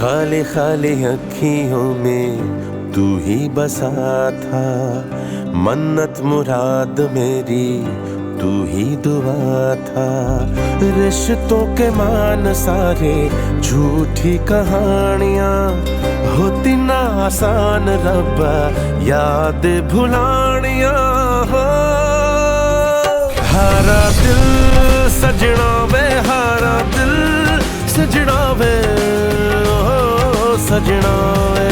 खाली खाली अखियों में तू ही बसा था, मन्नत मुराद मेरी तू ही दुआ था। रिश्तों के मान सारे झूठी कहानियां, होती ना आसान रब्बा याद भुलानियां। हो हारा दिल सजना वे, हारा दिल सजना वे, ओ सजना वे।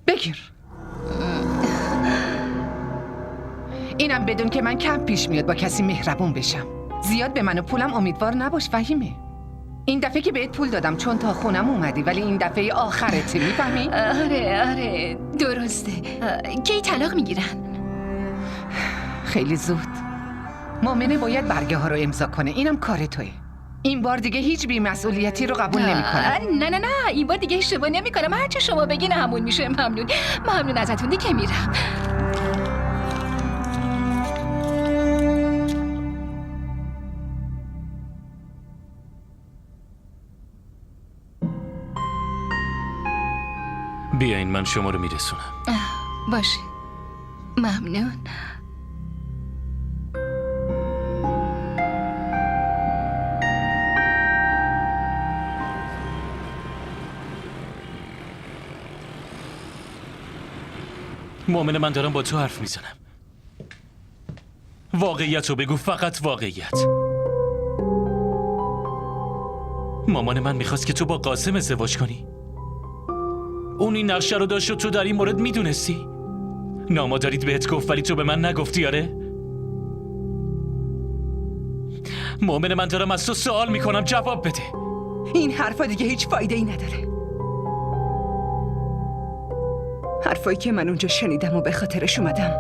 بگیر. اینم بدون که من کم پیش میاد با کسی مهربون بشم. زیاد به من و پولم امیدوار نباش فهیمه. این دفعه که بهت پول دادم چون تا خونم اومدی، ولی این دفعه آخرته، میفهمی؟ آره درسته. کی طلاق میگیرن؟ خیلی زود. مؤمنه باید برگه ها رو امضا کنه، اینم کار توئه. این بار دیگه هیچ بی‌مسئولیتی رو قبول نمی‌کنم. نه این بار دیگه اشتباه نمی‌کنم. هر چه شما بگین همون میشه. ممنون ازتون. دیگه میرم. بیاین من شما رو میرسونم. باشه ممنون. مؤمنه من دارم با تو حرف میزنم. واقعیت رو بگو، فقط واقعیت. مامان من میخواست که تو با قاسم ازدواج کنی. اون این نقشه رو داشت و تو در این مورد میدونستی. نامادریت بهت گفت ولی تو به من نگفتی. آره مؤمنه من دارم از تو سوال میکنم، جواب بده. این حرفا دیگه هیچ فایده ای نداره. حرفایی که من اونجا شنیدم و به خاطرش اومدم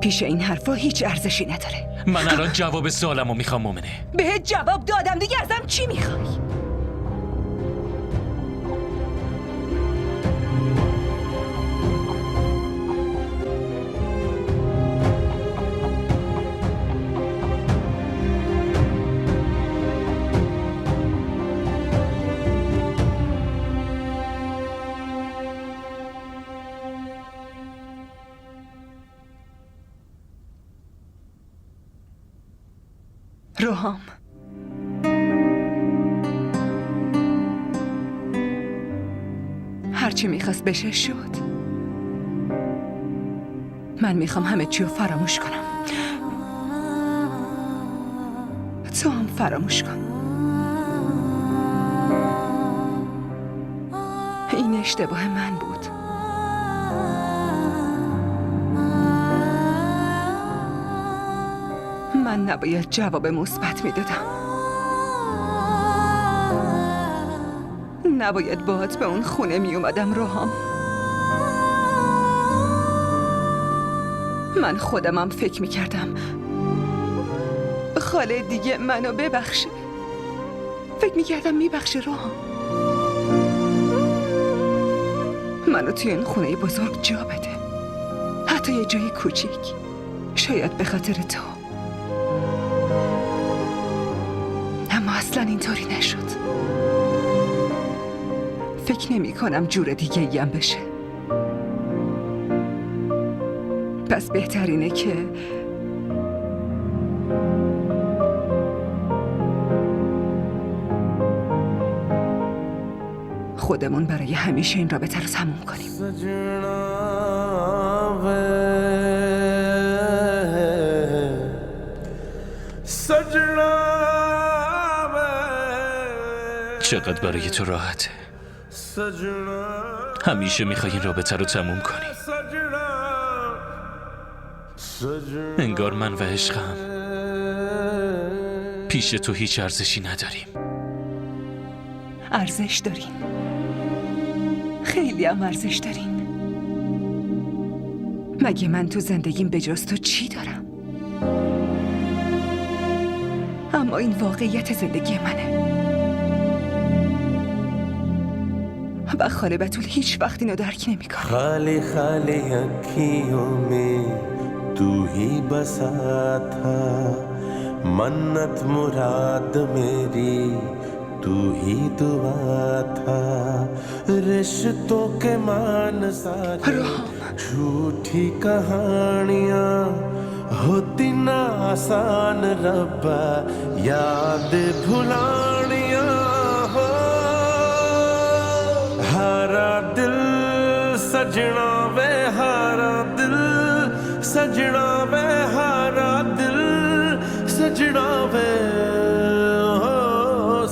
پیش این حرفا هیچ ارزشی نداره. من الان جواب سوالمو میخوام مؤمنه. بهت جواب دادم دیگه، ازم چی میخوای؟ روحام، هرچی میخواست بشه شد. من میخوام همه چی رو فراموش کنم. تو هم فراموش کن. این اشتباه من بود. من نباید جواب مثبت میدادم. نباید باهات به اون خونه می اومدم روحام. من خودمم فکر میکردم خاله دیگه منو ببخشه. فکر میکردم میبخشه روحام. منو توی این خونه بزرگ جا بده، حتی یه جای کوچیک. شاید به خاطر تو. اما اصلا اینطوری نشد. فکر نمی کنم جور دیگه ایم بشه. پس بهترینه که خودمون برای همیشه این رابطه رو تموم کنیم. सजना वे چقدر برای تو راحته. सजना همیشه میخوای این رابطه رو تموم کنی. सजना सजना انگار من و عشقم پیش تو هیچ ارزشی نداریم. ارزش دارین، خیلی هم ارزش دارین. مگه من تو زندگیم به جز تو چی دارم؟ اما این واقعیت زندگی منه و خاله بتول هیچ وقت اینو درک نمی‌کنه. खाली खाली अखियों में तू ही बसा था मन्नत मुराद मेरी तू ही दुआ था रिश्तों के मान सारे झूठी कहानियां होती ना आसान रब्बा याद भुलानियां हो हारा दिल सजना वे हारा दिल सजना वे हारा दिल सजना वे हो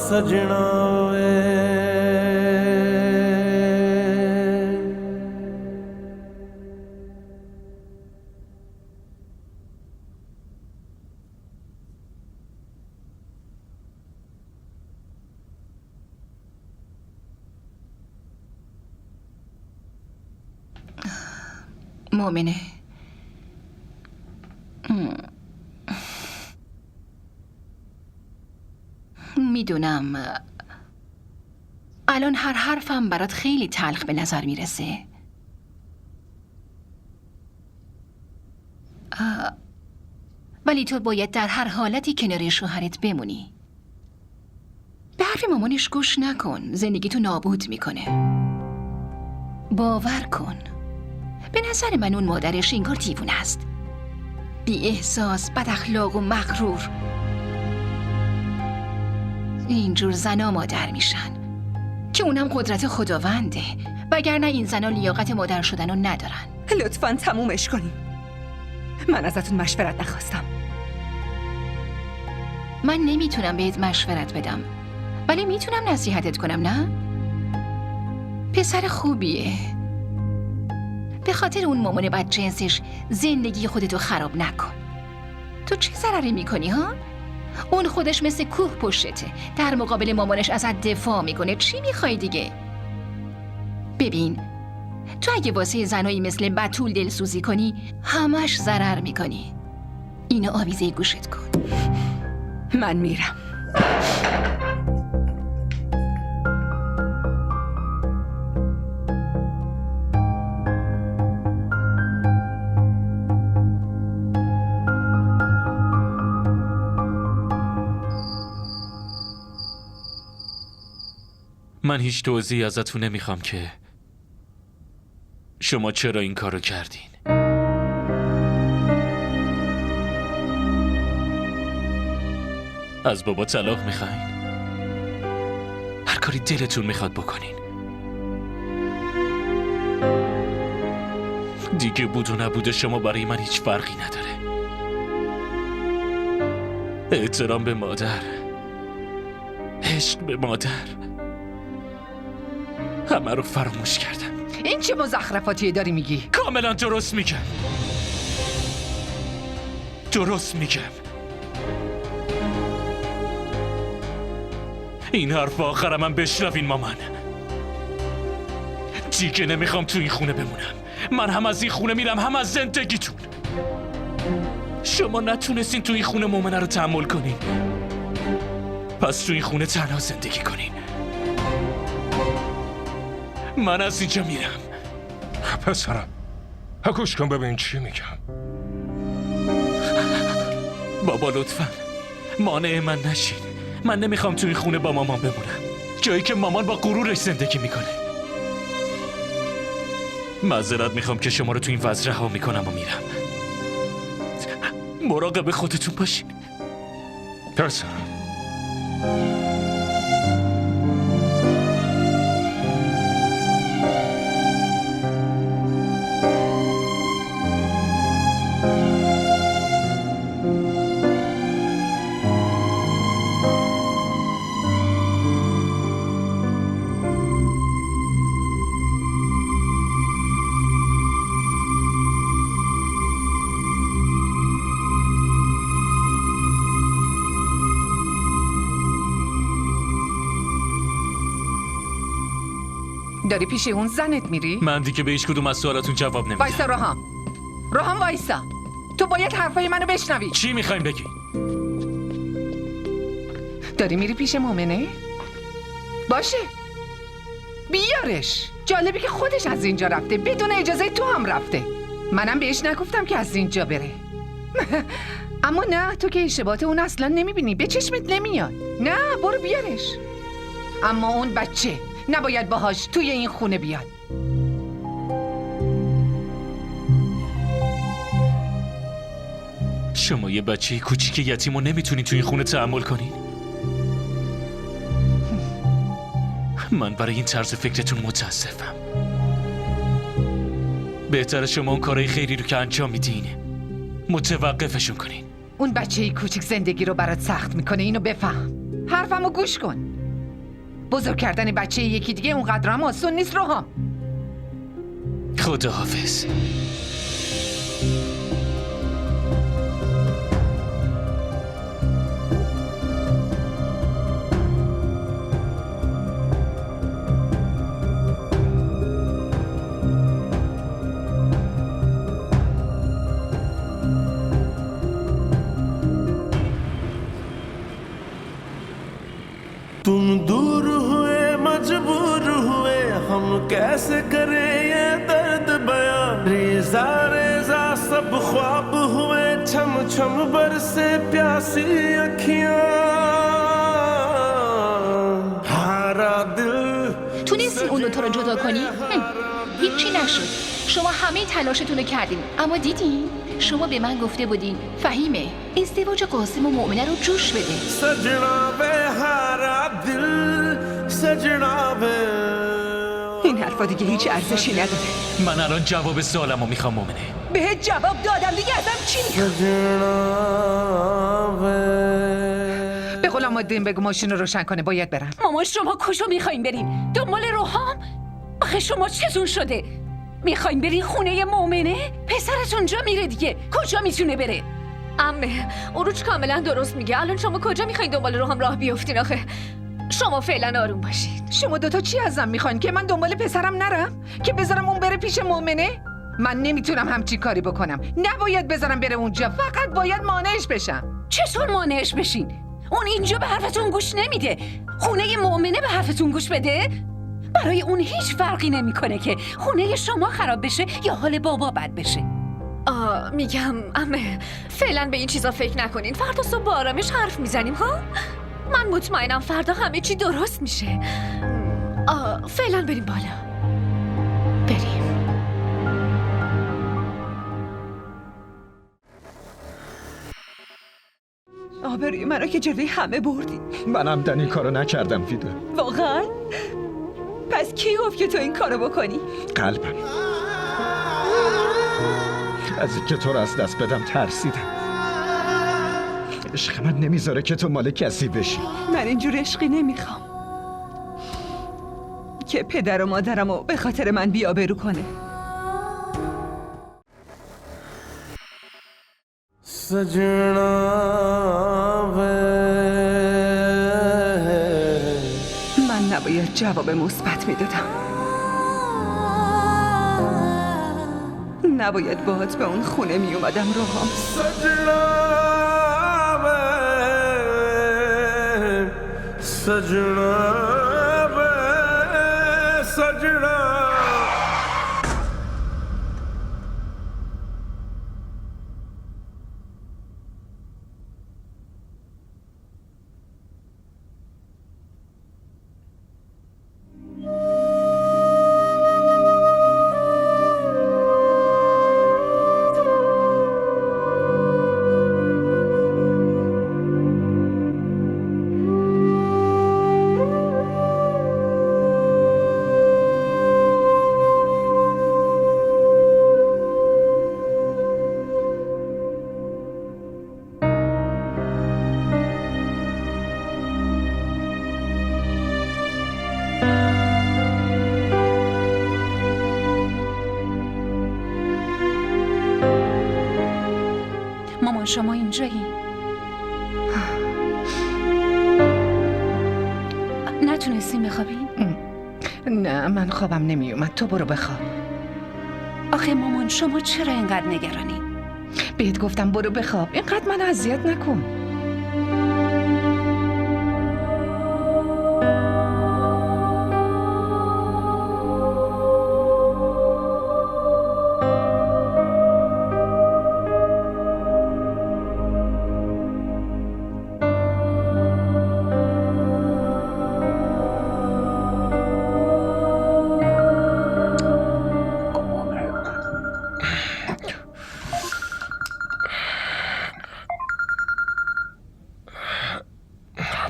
सजना वे مؤمنه میدونم الان هر حرفم برات خیلی تلخ به نظر میرسه، ولی تو باید در هر حالتی کنار شوهرت بمونی. به حرف مامانش گوش نکن، زندگی تو نابود میکنه. باور کن، به نظر من اون مادرش انگار دیوونه است، بی احساس، بد اخلاق و مغرور. اینجور زنا مادر میشن که اونم قدرت خداونده، وگرنه این زنا لیاقت مادر شدن رو ندارن. لطفاً تمومش کنیم. من ازتون مشورت نخواستم. من نمیتونم بهت مشورت بدم، ولی میتونم نصیحتت کنم. نه؟ پسر خوبیه. به خاطر اون مامان بدجنسش زندگی خودتو خراب نکن. تو چه ضرری میکنی ها؟ اون خودش مثل کوه پشته، در مقابل مامانش ازت دفاع میکنه. چی میخوای دیگه؟ ببین، تو اگه واسه زنایی مثل بتول دلسوزی کنی همش ضرر میکنی. اینو آویزه گوشت کن. من میرم. من هیچ توضیحی ازتون نمیخوام که شما چرا این کارو کردین. از بابا طلاق میخواین؟ هر کاری دلتون میخواد بکنین. دیگه بود و نبود شما برای من هیچ فرقی نداره. احترام به مادر، عشق به مادر، همه رو فراموش کردم. این چه مزخرفاتیه داری میگی؟ کاملا درست میگم. درست میگم. این حرف آخر من بشنوین مامان. دیگه نمیخوام تو این خونه بمونم. من هم از این خونه میرم، هم از زندگیتون. شما نتونستین تو این خونه مومنه رو تحمل کنین، پس تو این خونه تنها زندگی کنین. من از اینجا میرم. پسرم گوش کن ببین چی میگم. بابا لطفا مانع من نشین. من نمیخوام تو این خونه با مامان بمونم، جایی که مامان با غرورش زندگی میکنه. معذرت میخوام که شما رو تو این وضع رها میکنم و میرم. مراقب خودتون باشین. پسرم داری پیش اون زنت میری؟ من دیگه به هیچ کدوم از سوالاتون جواب نمیدم. وایسا روحام. روحام وایسا. تو باید حرفای منو بشنوی. چی میخوایم بگی؟ داری میری پیش مومنه؟ باشه، بیارش. جالبه که خودش از اینجا رفته، بدون اجازه تو هم رفته. منم بهش نگفتم که از اینجا بره. اما نه، تو که اشتباهات اون اصلا نمیبینی، به چشمت نمیاد. نه، برو بیارش. اما اون بچه نباید باهاش توی این خونه بیاد. شما یه بچه کوچیک یتیم رو نمیتونی توی این خونه تحمل کنین؟ من برای این طرز فکرتون متاسفم. بهتره شما اون کارهای خیری رو که انجام میدین متوقفشون کنین. اون بچه کوچیک زندگی رو برات سخت میکنه، اینو بفهم. حرفمو گوش کن. بزرگ کردن بچه یکی دیگه اونقدر هم آسون نیست روحام. خداحافظ. तुम दूर हुए मजबूर हुए हम कैसे करें ये दर्द बयां रेजा रेजा सब ख्वाब हुए छम छम बरसे प्यासी अखियां हारा दिल تونستین اون دوتا رو جدا کنی؟ هیچی نشد. شما همه تلاشتون رو کردین، اما دیدین؟ شما به من گفته بودین فهیمه ازدواج قاسم و مؤمنه رو جوش بده. سجنا به हारा दिल سجنا به این حرفا دیگه هیچ ارزشی نداره. من الان جواب سوالمو میخوام مومنه. بهت جواب دادم دیگه، ازم چی میخوای؟ سجنا به به قولم مدین بگو ماشین رو روشن کنه، باید برم. مامان شما کجا میخواین برین؟ دنبال روحام؟ آخه شما چتون شده؟ میخواین برین خونه مؤمنه؟ پسرتون جا میره دیگه، کجا میتونه بره؟ عمه اروج کاملا درست میگه. الان شما کجا میخواین دنبال روحام راه بیافتین آخه؟ شما فعلا آروم باشید. شما دوتا چی ازم میخواین؟ که من دنبال پسرم نرم؟ که بذارم اون بره پیش مؤمنه؟ من نمیتونم همچی کاری بکنم. نباید بذارم بره اونجا، فقط باید مانعش بشم. چطور مانعش بشین؟ اون اینجا به حرفتون گوش نمیده. خونه مؤمنه به حرفتون گوش بده؟ برای اون هیچ فرقی نمیکنه که خونه شما خراب بشه یا حال بابا بد بشه. میگم عمه فعلا به این چیزا فکر نکنین. فردا صبح با آرامش حرف میزنیم ها؟ من مطمئنم فردا همه چی درست میشه. فعلا بریم بالا. بریم. آبروی منو که جلوی همه بردی. منم این کارو نکردم فیده. واقعا؟ پس کی گفت که تو این کارو بکنی؟ قلبم از اینکه تو رو از دست بدم ترسیدم. عشق من نمیذاره که تو مال کسی بشی. من اینجور عشقی نمیخوام که پدر و مادرمو به خاطر من بی‌آبرو کنه. سجنا من نباید جواب مثبت میدادم. نباید باهات به اون خونه میومدم روحام. سجنا سجنا سجنا مامان شما اینجایی؟ نتونستیم بخوابین؟ نه من خوابم نمی اومد. تو برو بخواب. آخه مامان شما چرا اینقدر نگرانی؟ بهت گفتم برو بخواب. اینقدر من اذیت نکن.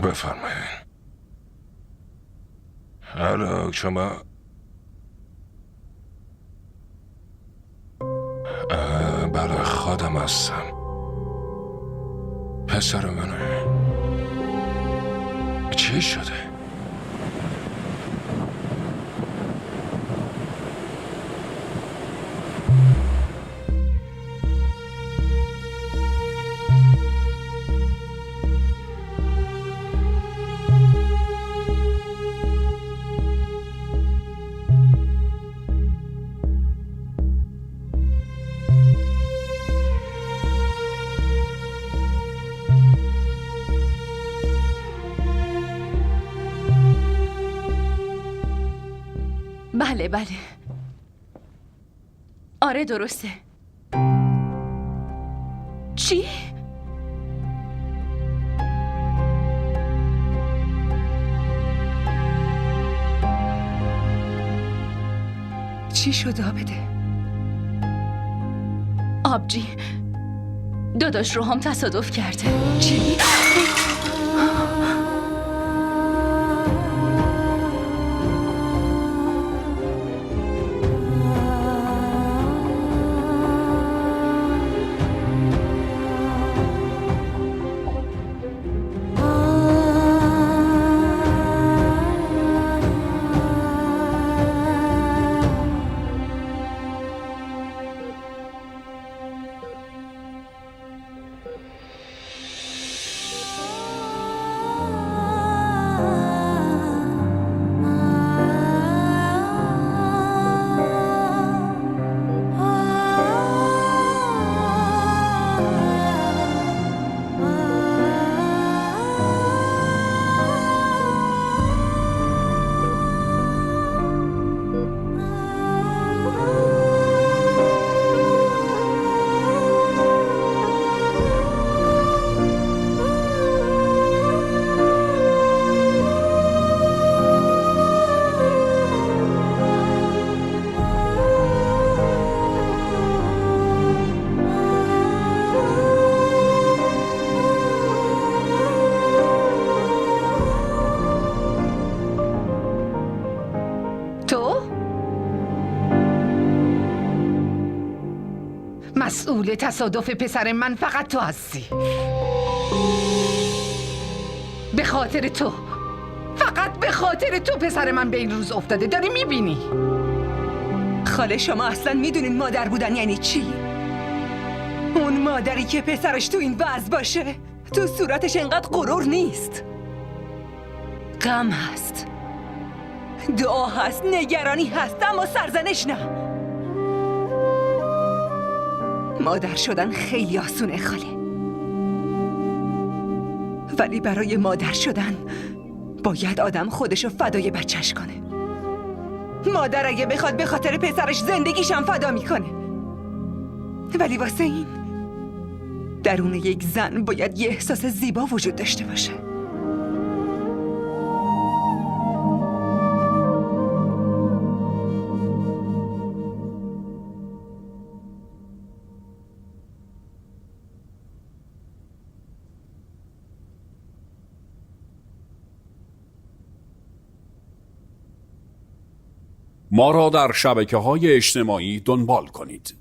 بفرمایید. الو شما بله خودم هستم. پسر منه. چی شده؟ بله آره درسته. چی؟ چی شد آبده؟ آبجی داداش رو هم تصادف کرده. چی؟ مسئول تصادف پسر من فقط تو هستی. به خاطر تو، فقط به خاطر تو پسر من به این روز افتاده. داری میبینی؟ خاله شما اصلا میدونین مادر بودن یعنی چی؟ اون مادری که پسرش تو این وضع باشه تو صورتش انقدر غرور نیست. غم هست، دعا هست، نگرانی هست، اما سرزنش نه. مادر شدن خیلی آسونه خاله، ولی برای مادر شدن باید آدم خودشو فدای بچهش کنه. مادر اگه بخواد به خاطر پسرش زندگیشم فدا میکنه، ولی واسه این درون یک زن باید یه احساس زیبا وجود داشته باشه. ما را در شبکه‌های اجتماعی دنبال کنید.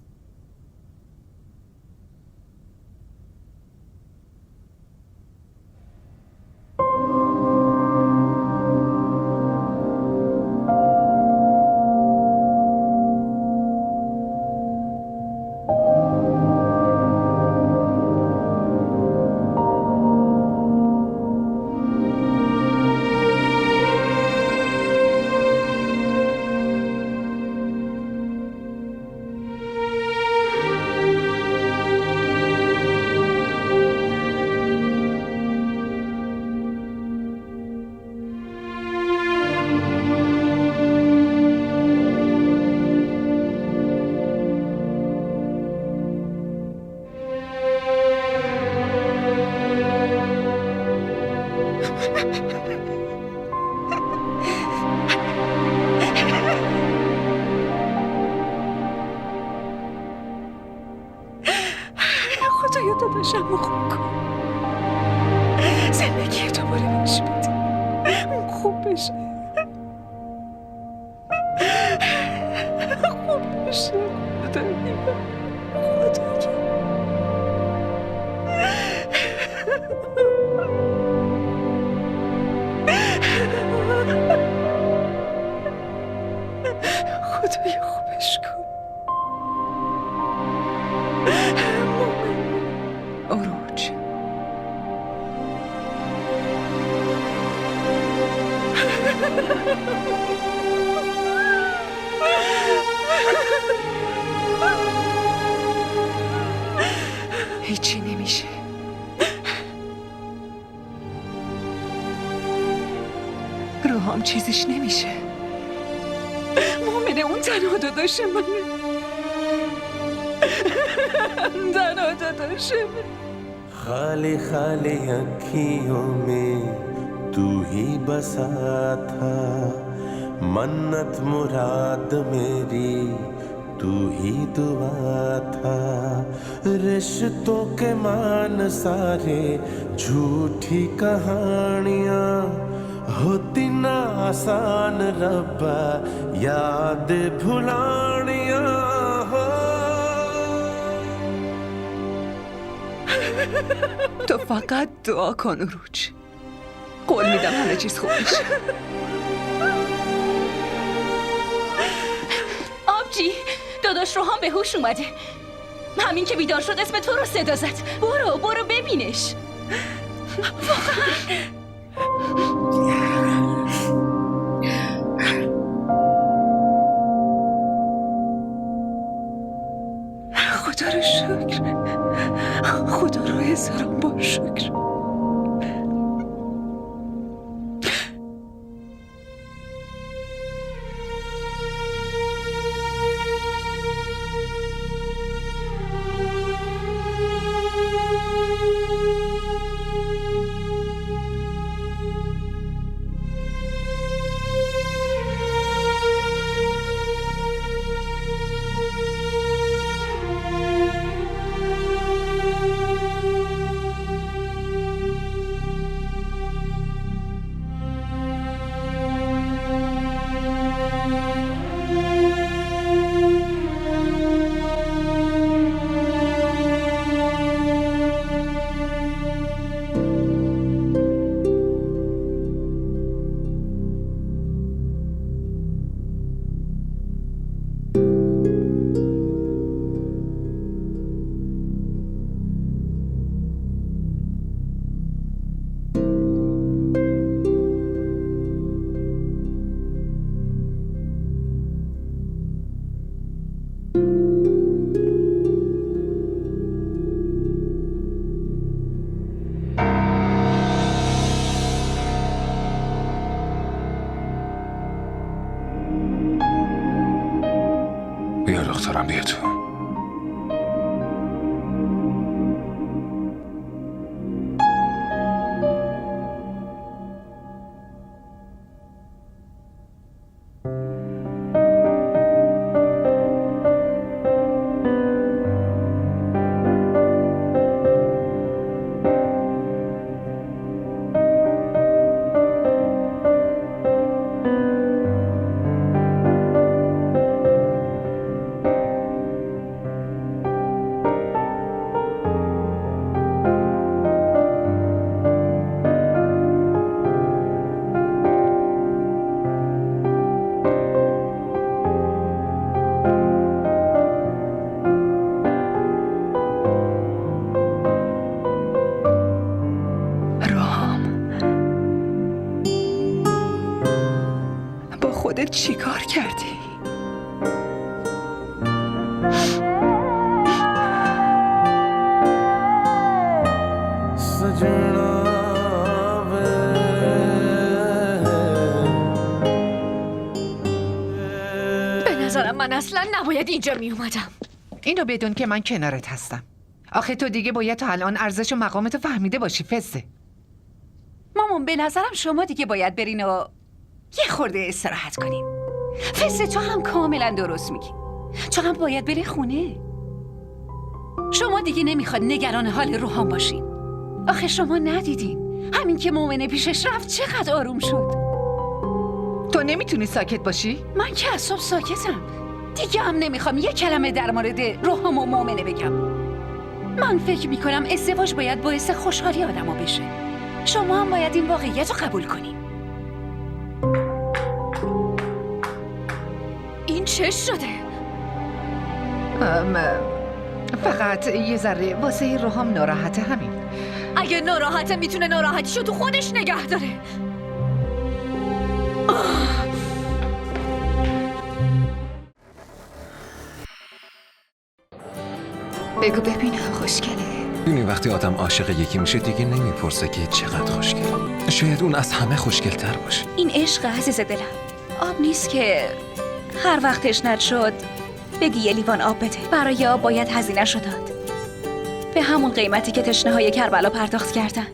هیچی نمیشه. روحام چیزیش نمیشه. مؤمنه اون تنها داداش منه. تنها داداش منه. खाली खाली अखियों में तू ही बसा था मन्नत मुराद मेरी तू ही दुआ था रिश्तों के मान सारे झूठी कहानियाँ होती ना आसान रब्बा याद भुलानियाँ हो تو فقط دعا کن اروج. قول میدم همه چیز خوب میشه. آبجی داداش روحام به هوش اومده. همین که بیدار شد اسم تو رو صدا زد. برو ببینش. خدا رو شکر. خدا رو هزاران بار شکر. بیا دخترم بیا تو. خودت چی کار کردی؟ به نظرم من اصلا نباید اینجا می اومدم. اینو بدون که من کنارت هستم. آخه تو دیگه باید تا الان ارزش و مقامتو فهمیده باشی فزه. مامان به نظرم شما دیگه باید برین و یه خورده استراحت کنین. فزه تو هم کاملا درست میگی. تو هم باید بری خونه. شما دیگه نمیخواد نگران حال روحان باشین. آخه شما ندیدین همین که مؤمنه پیشش رفت چقدر آروم شد. تو نمیتونی ساکت باشی؟ من که از صبح ساکتم. دیگه هم نمیخوام یه کلمه در مورد روحان و مؤمنه بگم. من فکر میکنم ازدواج باید باعث خوشحالی آدمو بشه. شما هم باید این واقعیت رو قبول کنین. این چه شده؟ فقط یه ذره واسه روحام ناراحته همین. اگه ناراحته میتونه ناراحتیشو تو خودش نگه داره. بگو ببینم خوشگله. این وقتی آدم عاشق یکی میشه دیگه نمیپرسه که چقدر خوشگل. شاید اون از همه خوشگل‌تر باشه. این عشق عزیز دلم آب نیست که هر وقت تشنت شد بگی یه لیوان آب بده. برای آب باید هزینه‌شو داد، به همون قیمتی که تشنه‌های کربلا پرداخت کردن.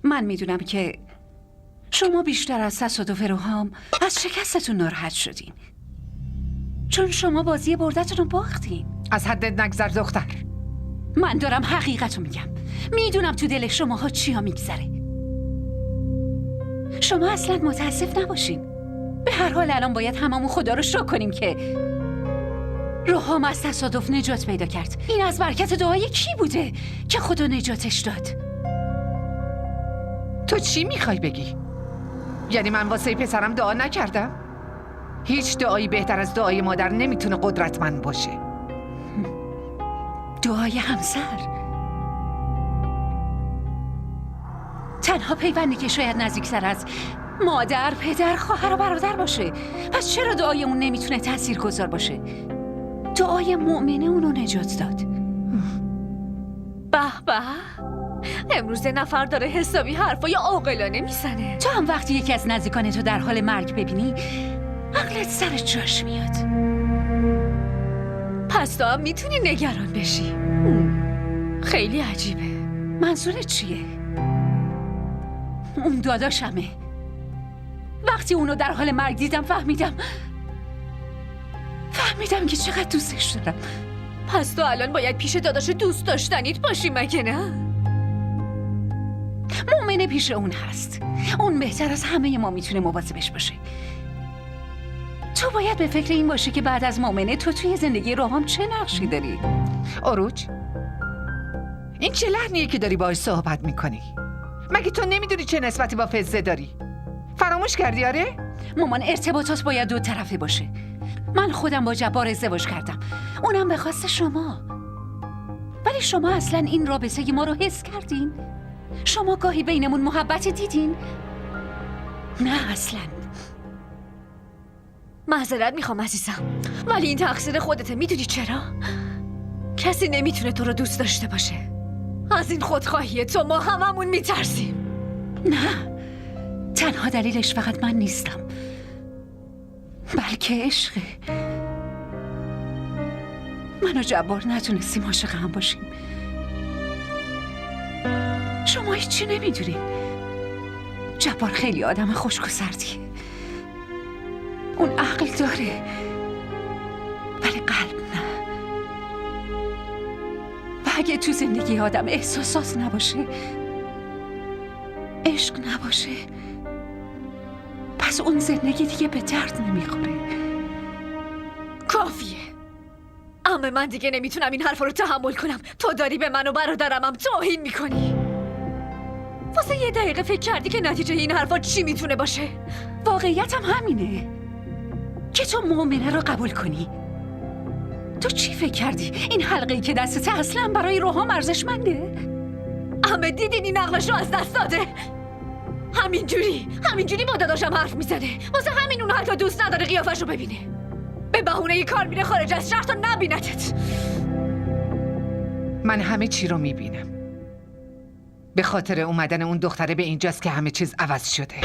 من میدونم که شما بیشتر از تصادف روحام از شکستتون ناراحت شدین، چون شما بازی بردتون رو باختین. از حدت نگذر دختر. من دارم حقیقت رو میگم. میدونم تو دل شماها چیا میگذره. شما اصلا متاسف نباشین. به هر حال الان باید هممون خدا رو شکر کنیم که روحام از تصادف نجات پیدا کرد. این از برکت دعای کی بوده که خدا نجاتش داد؟ تو چی میخوای بگی؟ یعنی من واسه پسرم دعا نکردم؟ هیچ دعایی بهتر از دعای مادر نمیتونه قدرتمند باشه. دعای همسر تنها پیوندی که شاید نزدیک‌تر از مادر، پدر، خواهر و برادر باشه. پس چرا دعای اون نمیتونه تاثیرگذار باشه؟ دعای مؤمنه اونو نجات داد. به به، امروز نفر داره حسابی حرفای عاقلانه میزنه. تو هم وقتی یکی از نزدیکانتو در حال مرگ ببینی عقلت سر جاش میاد. پس تو هم میتونی نگران بشی. خیلی عجیبه. منظورت چیه؟ اون داداشمه. وقتی اونو در حال مرگ دیدم فهمیدم که چقدر دوستش دارم. پس تو الان باید پیش داداش دوست داشتنیت باشی مگه نه؟ مؤمنه پیش اون هست. اون بهتر از همه ما میتونه مواظبش باشه. تو باید به فکر این باشی که بعد از مؤمنه تو توی زندگی روحام چه نقشی داری؟ عروج، این چه لحنیه که داری باهاش صحبت میکنی؟ مگه تو نمیدونی چه نسبتی با فزه داری؟ فراموش کردی آره؟ مامان، ارتباطات باید دو طرفه باشه. من خودم با جبار ازدواج کردم، اونم به خواست شما. ولی شما اصلا این رابطه ما رو حس کردین؟ شما گاهی بینمون محبت دیدین؟ نه اصلا. معذرت میخوام عزیزم، ولی این تقصیر خودته. میدونی چرا؟ کسی نمیتونه تو رو دوست داشته باشه. از این خودخواهی تو ما هممون میترسیم. نه، تنها دلیلش فقط من نیستم، بلکه عشقه. من و جبار نتونستیم عاشق هم باشیم. شما هیچی نمیدونین. جبار خیلی آدم خشک و سردیه. اون عقل داره ولی قلب نه. و اگه تو زندگی آدم احساسات نباشه، عشق نباشه، پس اون زندگی دیگه به درد نمیخوره. کافیه. اما من دیگه نمیتونم این حرفا رو تحمل کنم. تو داری به من و برادرمم توهین میکنی. واسه یه دقیقه فکر کردی که نتیجه این حرفا چی میتونه باشه؟ واقعیت هم همینه که تو مؤمنه رو قبول کنی. تو چی فکر کردی؟ این حلقه‌ای که دستته اصلا برای روحام ارزشمنده؟ همه دیدین این عقلش رو از دست داده. همینجوری با داداشم حرف میزنه. واسه همین اون حتی دوست نداره قیافش رو ببینه. به بهونه یه کار میره خارج از شهر تا نبینتت. من همه چی رو میبینم. به خاطر اومدن اون دختره به اینجاست که همه چیز عوض شده.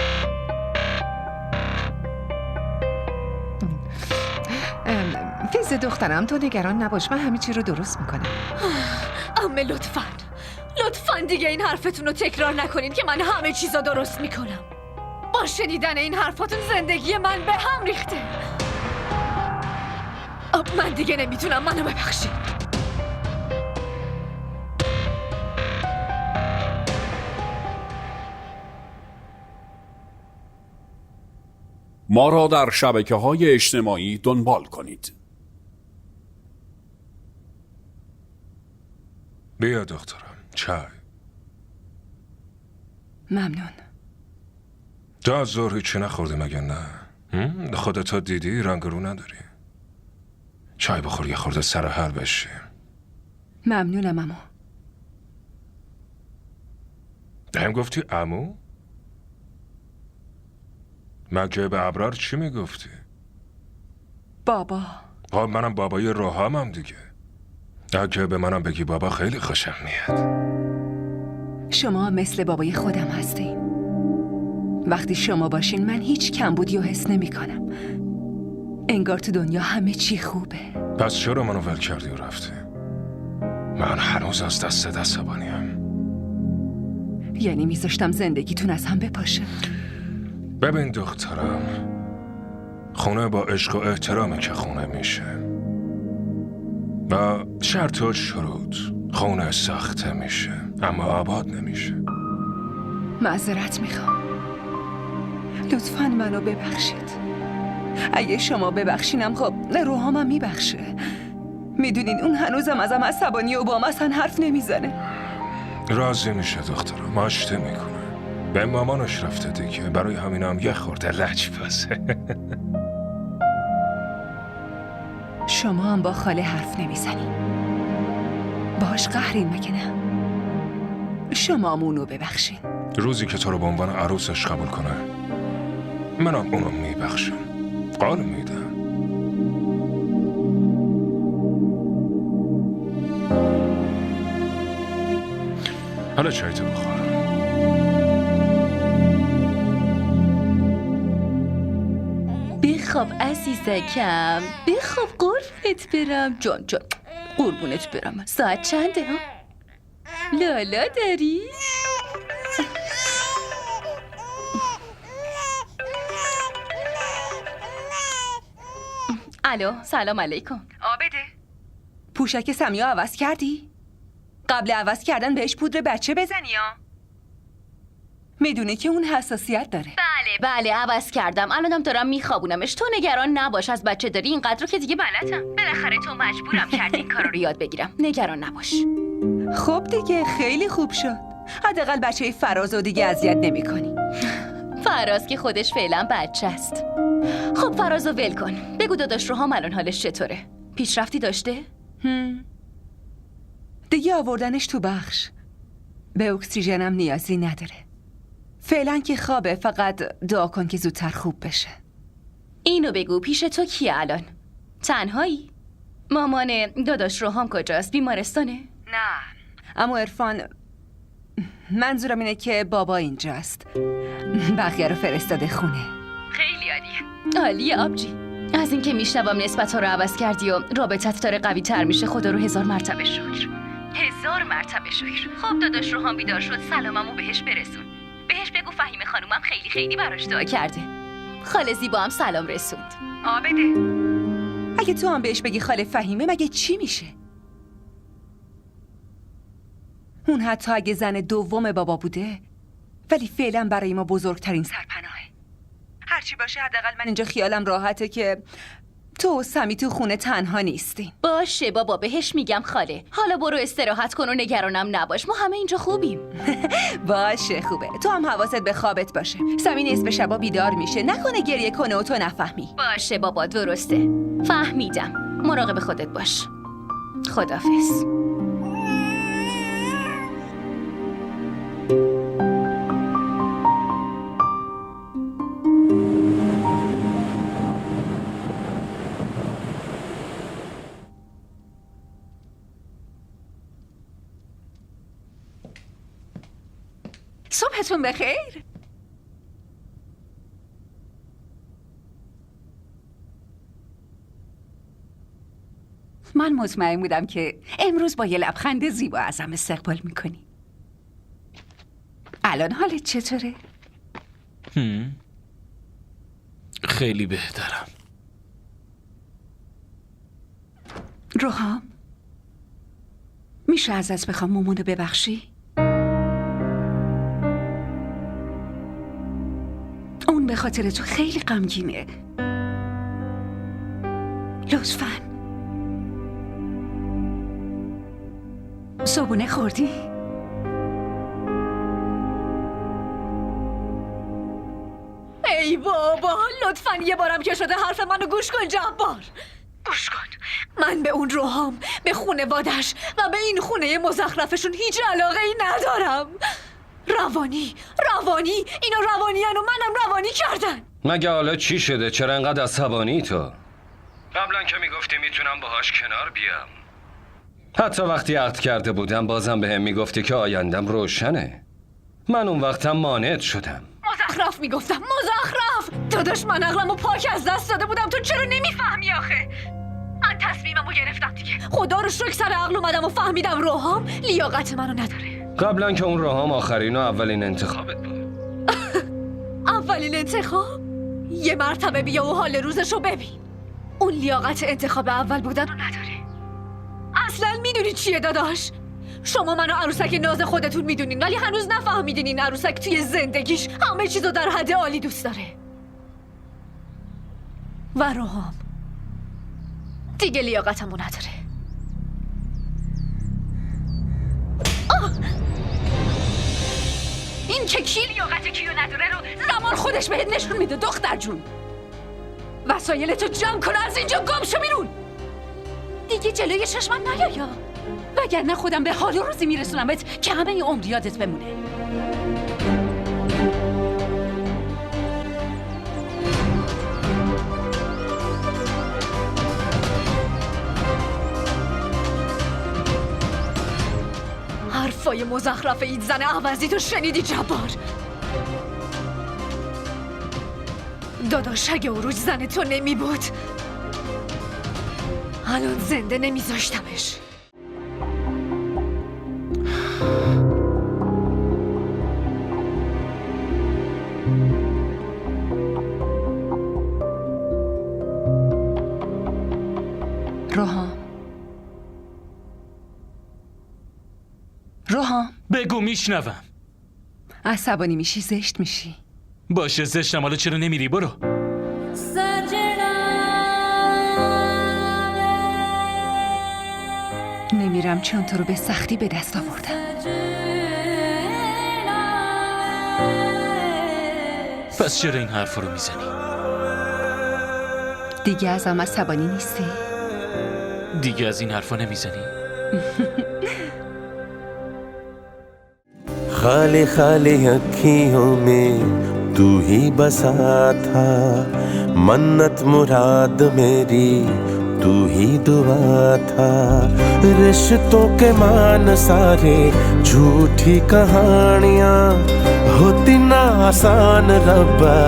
فیز دخترم، تو نگران نباش، من همه چی رو درست میکنم. اما لطفاً دیگه این حرفتون رو تکرار نکنین که من همه چیزا درست میکنم. با شنیدن این حرفاتون زندگی من به هم ریخته. من دیگه نمیتونم، منو ببخشید. ما را در شبکه‌های اجتماعی دنبال کنید. بیا دخترم، چای. ممنون. تو از ظهر هیچی نخورده مگه نه؟ خودت دیدی رنگ رو نداری. چای بخور یه خورده سر حال بشیم. ممنونم عمو. هم گفتی عمو؟ مگه به ابرار چی میگفتی؟ بابا. خب منم بابای روحامم دیگه. اگه به منم بگی بابا خیلی خوشم میاد. شما مثل بابای خودم هستین. وقتی شما باشین من هیچ کمبودی رو حس نمی کنم. انگار تو دنیا همه چی خوبه. پس چرا منو ول کردی و رفتی؟ من هنوز از دست عصبانیم. یعنی میذاشتم زندگیتون از هم بپاشه. ببین دخترم، خونه با عشق و احترامه که خونه میشه. با شرط و شروط خونه ساخته میشه اما آباد نمیشه. معذرت میخوام. لطفاً منو ببخشید. اگه شما ببخشینم خب روحامم میبخشه. میدونین اون هنوزم ازم عصبانی و با من اصلا حرف نمیزنه. راضی میشه دخترم، آشتی میکنه. به مامانش رفته دیگه، برای همینم یه خورده لج بازه. شما هم با خاله حرف نمیزنین. باش قهرین مگه نه؟ شما اونو ببخشین. روزی که تو رو به عنوان عروسش قبول کنه منم اونو میبخشم. قول میدم. حالا چایتو بخور. بخواب عزیزکم، بخواب قربونت برم. جان قربونت برم. ساعت چنده ها؟ لالا داری؟ الو، سلام علیکم. آبده پوشک سمیو عوض کردی؟ قبل عوض کردن بهش پودر بچه بزنی ها؟ میدونی که اون حساسیت داره. بله عوض کردم. الانم دارم میخوابونمش. تو نگران نباش. از بچه داری اینقدر که دیگه بلدم. بالاخره تو مجبورم کردی این کارو رو یاد بگیرم. نگران نباش. خب دیگه خیلی خوب شد. حداقل بچه فراز رو دیگه اذیت نمی‌کنی. فراز که خودش فعلا بچه است. خب فرازو ول کن. بگو داداش روحام الان حالش چطوره؟ پیشرفتی داشته؟ دیگه آوردنش تو بخش. به اکسیژنم نیازی نداره. فعلا که خوابه، فقط دعا کن که زودتر خوب بشه. اینو بگو پیش تو کیه الان؟ تنهایی؟ مامان داداش روحام کجاست؟ بیمارستانه؟ نه اما عرفان، منظورم اینه که بابا اینجاست. بقیه رو فرستاده خونه. خیلی عالیه. عالیه آبجی. از اینکه میشنوم نسبت ها رو عوض کردی و رابطت داره قوی تر میشه، خدا رو 1000 مرتبه شکر. 1000 مرتبه شکر. خب داداش روحام بیدار شد، سلاممو بهش برسون. بهش بگو فهیمه خانومم خیلی براش دعا کرده. خاله زیبا هم سلام رسوند. آبده اگه تو هم بهش بگی خاله فهیمه مگه چی میشه؟ اون حتی اگه زن دوم بابا بوده ولی فعلا برای ما بزرگترین سرپناهه. هرچی باشه حداقل من اینجا خیالم راحته که تو و سمی تو خونه تنها نیستی. باشه بابا، بهش میگم خاله. حالا برو استراحت کن و نگرانم نباش. ما همه اینجا خوبیم. باشه خوبه. تو هم حواست به خوابت باشه. سمی نصف شبا بیدار میشه، نکنه گریه کنه و تو نفهمی. باشه بابا، درسته. فهمیدم. مراقب خودت باش. خداحافظ. صبحتون بخیر. من مطمئن بودم که امروز با یه لبخند زیبا ازم استقبال میکنی. الان حالت چطوره؟ خیلی بهترم. روحام، میشه ازت بخوام مامونو ببخشی؟ اون به خاطر تو خیلی غمگینه. لطفاً. صبحونه خوردی؟ ای بابا، لطفاً یه بارم که شده حرف منو گوش کن جبار. گوش کن، من به اون روحام، به خونوادش و به این خونه مزخرفشون هیچ علاقه ای ندارم. روانی اینا روانیان و منم روانی کردن. مگه حالا چی شده؟ چرا انقدر عصبانی تو؟ قبلا که میگفتی میتونم باهاش کنار بیام. حتی وقتی عقد کرده بودم بازم بهم میگفتی که آیندم روشنه. من اون وقتم مانعت شدم. مزخرف میگفتم، مزخرف. داداش من عقلمو پاک از دست داده بودم، تو چرا نمیفهمی آخه؟ من تصمیممو گرفتم دیگه. خدا رو شکر سر عقل اومدم و فهمیدم روحام لیاقت منو نداره. قبلا که اون روحام آخرین و اولین انتخابت بود. اولین انتخاب؟ یه مرتبه بیا و حال روزشو ببین. اون لیاقت انتخاب اول بودن رو نداره. اصلا میدونی چیه داداش؟ شما منو عروسک ناز خودتون میدونین ولی هنوز نفهمیدین این عروسک توی زندگیش همه چیزو در حد عالی دوست داره. و روحام دیگه لیاقتمو نداره. این که کی لیاقت کیو نداره رو زمان خودش بهت نشون میده دختر جون. وسایلتو جمع کن، از اینجا گم شو بیرون. دیگه جلوی چشمم نیایا، وگرنه خودم به حال و روزی میرسونمت که همه عمر یادت بمونه. حرفای مزخرف این زن عوضی تو شنیدی جبار؟ داداش اگه عروج زن تو نمی بود الان زنده نمیذاشتمش. روحام بگو میشنوم. عصبانی میشی، زشت میشی. باشه زشتم، حالا چرا نمیری؟ برو. نمیرم چون تو رو به سختی به دست آوردم. پس چرا این حرف رو میزنی؟ دیگه ازم عصبانی نیستی؟ دیگه از این حرفا نمیزنی؟ खाली खाली अखियों में तू ही बसा था, मन्नत मुराद मेरी तू ही दुआ था। रिश्तों के मान सारे झूठी कहानियाँ, होती ना आसान रब्बा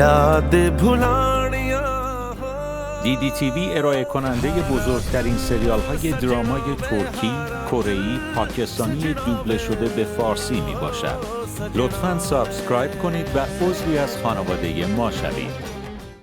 याद भुलानियाँ। DDTV ارائه کننده بزرگترین سریال های درامای ترکی، کره‌ای، پاکستانی دوبله شده به فارسی می باشد. لطفاً سابسکرایب کنید و عضوی از خانواده ما شوید.